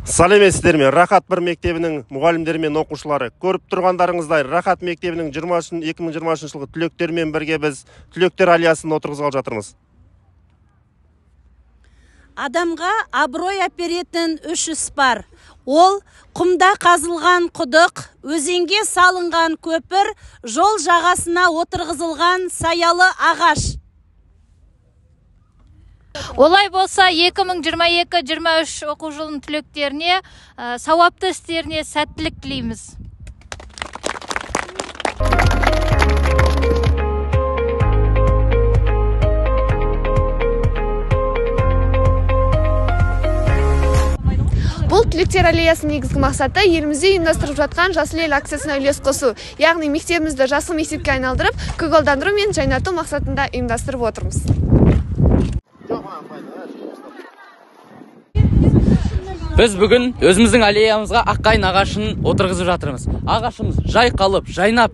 Саламатсыздар ме? Рахат бір мектебінің мұғалімдері мен оқушылары. Көріп тұрғандарыңыздай, Рахат мектебінің 2023 жылғы түлектермен бірге біз түлектер алиясын отырғызғалы жатырмыз. Адамға абырой әперетін үш іс бар. Ол құмда қазылған құдық, өзенге салынған көпір, жол жағасына отырғызылған саялы ағаш. Олай болса 2022-23 оқу жылының түлектеріне сауапты істеріне сәттілік тілейміз. Бұл түлектер аллеясының негізгі мақсаты елімізде ұйымдастырып жатқан жасыл ел акциясына үлес қосу. Яғни мектебімізді жасыл мектепке айналдырып, көгалдандыру мен жайнату мақсатында ұйымдастырып отырмыз. Біз бүгін өзіміздің аллеямызға аққайын ағашын отырғызып жатырмыз. Ағашымыз жайқалып, жайнап